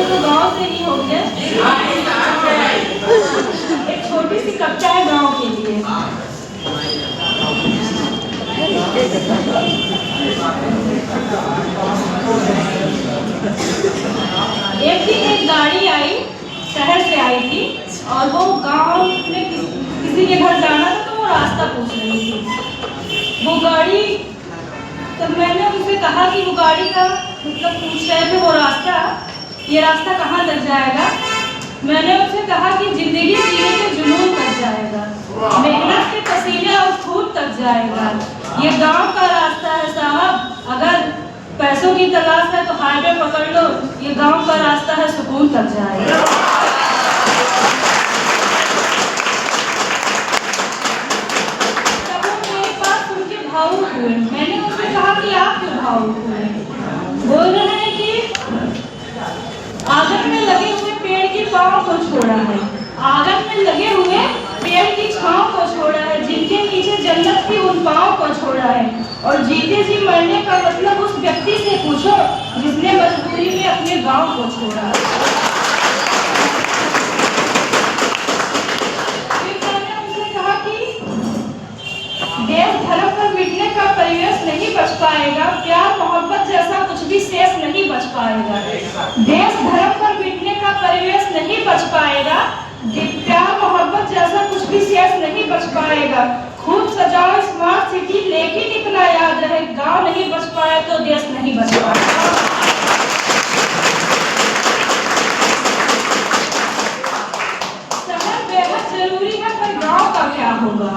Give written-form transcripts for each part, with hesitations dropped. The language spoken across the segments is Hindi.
वैसे तो गांव से ही होंगे। एक छोटी सी कविता है गांव के लिए। एक दिन एक गाड़ी आई, शहर से आई थी, और वो गांव में किसी के घर जाना था, तो वो रास्ता पूछ रही थी। वो गाड़ी, तब मैंने उनसे कहा कि वो गाड़ी का मतलब पूछ रहे थे वो रास्ता, ये रास्ता कहाँ तक जाएगा। मैंने उनसे कहा कि जिंदगी जीने के जुनून तक जाएगा, मेहनत के पसीने और खून तक जाएगा। ये गांव का रास्ता है साहब, अगर पैसों की तलाश है तो हाईवे पकड़ लो, ये गांव का रास्ता है, सुकून तक जाएगा। तब वो मेरी बात सुन के भावुक हुए। मैंने उनसे कहा कि आप क्यों भावुक हुए। बोल रहे हैं कि आंगन में लगे हुए पेड़ की छांव को छोड़ा है, आंगन में लगे हुए पेड़ की छांव को छोड़ा है, जिनके नीचे जन्नत की उन पांव को छोड़ा है। और जीते जी मरने का मतलब उस व्यक्ति से पूछो जिसने मजबूरी में अपने गांव को छोड़ा। फिर मैंने उनसे कहा कि देश धर्म पर मिटने का परिवेश नहीं बच पाएगा, प्यार मोहब्बत जैसा कुछ भी शेष नहीं बच पाएगा। देश धर्म पर मिटने का परिवेश नहीं बच पाएगा, प्यार मोहब्बत जैसा कुछ भी शेष नहीं बच पाएगा। खूब सजाओ स्मार्ट सिटी, लेकिन इतना याद रहे, गांव नहीं बच पाए तो देश नहीं बच पाएगा। शहर बेहद जरूरी है, पर गांव का क्या होगा।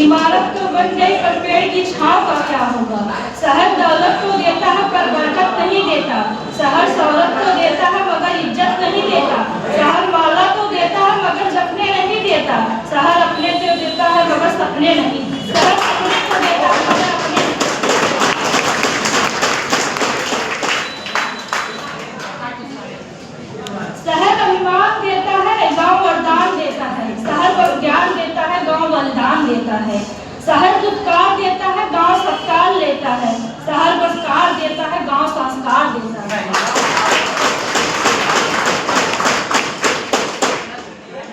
इमारत तो बन गई, पर पेड़ की छांव का क्या होगा। शहर दौलत तो देता है पर बरकत नहीं देता, शहर शौहरत तो देता है मगर इज्जत नहीं देता, शहर माला तो देता है मगर सपने नहीं देता, शहर अपने तो देता है मगर सपने नहीं, शहर सपने तो देता है मगर अपने। शहर अभिमान देता है, गांव वरदान देता है, शहर ज्ञान देता है, गांव बलिदान देता है। शहर दुत्कार देता है, गांव सत्कार लेता है, शहर बसकार देता है, गांव संस्कार देता है।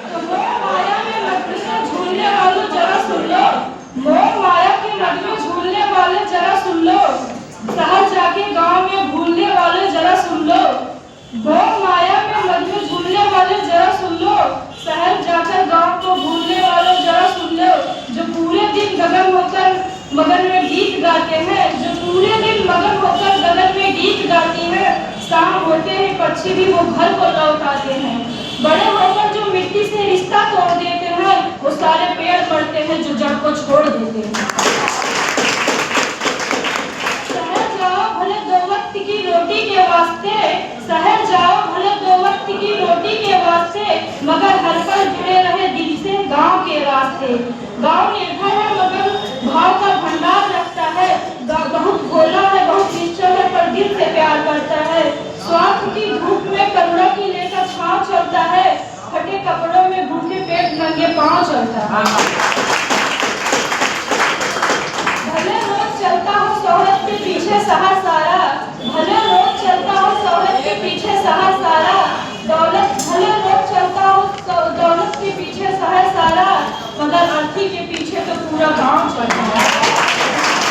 तो मोह माया में मत में झूलने वालों जरा सुन लो, मोह माया के मत में झूलने वाले जरा सुन लो, शहर जाके गांव में भूलने वाले जरा सुन लो। मोह माया में मत में झूलने वाले जरा सुन लो, शहर जाकर गांव को भूलने वालों जरा सुन लो। जो पूरे दिन मगन में गीत गाते हैं, जो पूरे दिन मगन होकर गगन में गीत गाती हैं, शाम होते ही पक्षी भी वो घर को लौट आते हैं। बड़े होकर जो मिट्टी से रिश्ता तोड़ देते हैं, वो सारे पेड़ मरते हैं जो जड़ को छोड़ देते हैं।